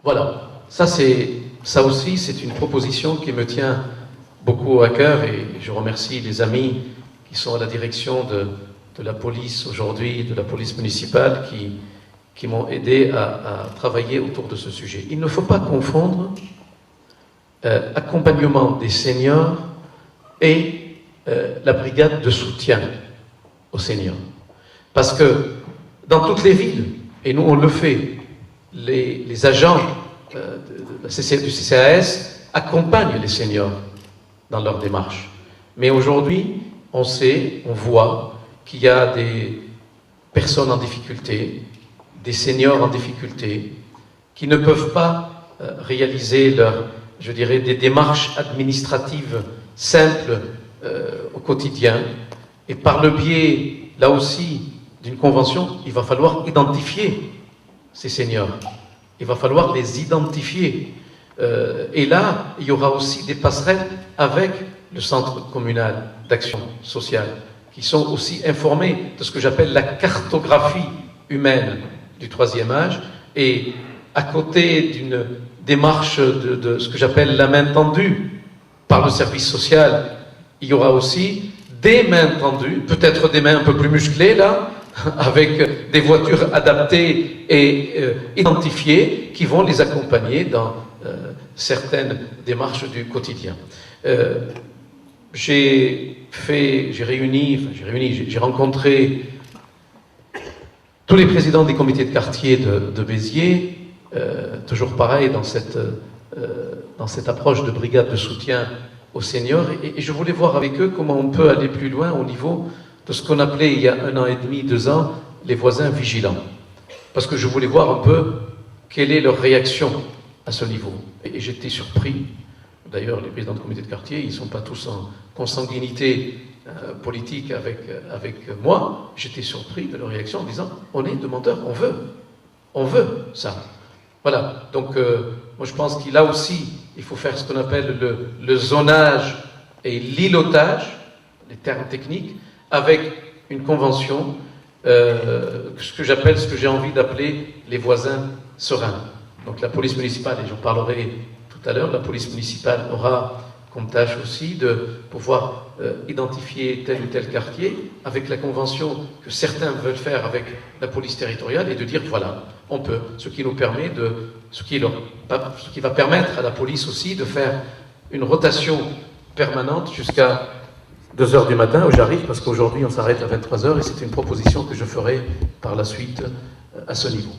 Voilà, ça aussi, c'est une proposition qui me tient beaucoup à cœur et je remercie les amis qui sont à la direction de la police aujourd'hui, de la police municipale, qui m'ont aidé à travailler autour de ce sujet. Il ne faut pas confondre accompagnement des seniors et la brigade de soutien aux seniors. Parce que dans toutes les villes, et nous on le fait, les agents du CCAS accompagnent les seniors dans leur démarche. Mais aujourd'hui, on sait, on voit qu'il y a des personnes en difficulté, des seniors en difficulté, qui ne peuvent pas réaliser je dirais, des démarches administratives simples au quotidien. Et par le biais, là aussi, d'une convention, il va falloir identifier ces seniors. Il va falloir les identifier. Et là, il y aura aussi des passerelles avec le centre communal d'action sociale, qui sont aussi informés de ce que j'appelle la cartographie humaine du troisième âge, et à côté d'une démarche de ce que j'appelle la main tendue par le service social, il y aura aussi des mains tendues, peut-être des mains un peu plus musclées là, avec des voitures adaptées et identifiées qui vont les accompagner dans certaines démarches du quotidien. J'ai rencontré tous les présidents des comités de quartier de Béziers, toujours pareil dans cette approche de brigade de soutien aux seniors, et je voulais voir avec eux comment on peut aller plus loin au niveau de ce qu'on appelait il y a 1 an et demi, 2 ans, les voisins vigilants. Parce que je voulais voir un peu quelle est leur réaction à ce niveau. Et j'étais surpris. D'ailleurs, les présidents de comité de quartier, ils ne sont pas tous en consanguinité politique avec moi. J'étais surpris de leur réaction en disant « on est demandeur, on veut ça ». Voilà, donc moi je pense qu'il a aussi, il faut faire ce qu'on appelle le zonage et l'ilotage, les termes techniques, avec une convention, ce que j'ai envie d'appeler les voisins sereins. Donc la police municipale, et j'en parlerai tout à l'heure, la police municipale aura comme tâche aussi de pouvoir identifier tel ou tel quartier avec la convention que certains veulent faire avec la police territoriale et de dire voilà, on peut, ce qui va permettre à la police aussi de faire une rotation permanente jusqu'à 2 heures du matin où j'arrive, parce qu'aujourd'hui on s'arrête à 23 heures et c'est une proposition que je ferai par la suite à ce niveau.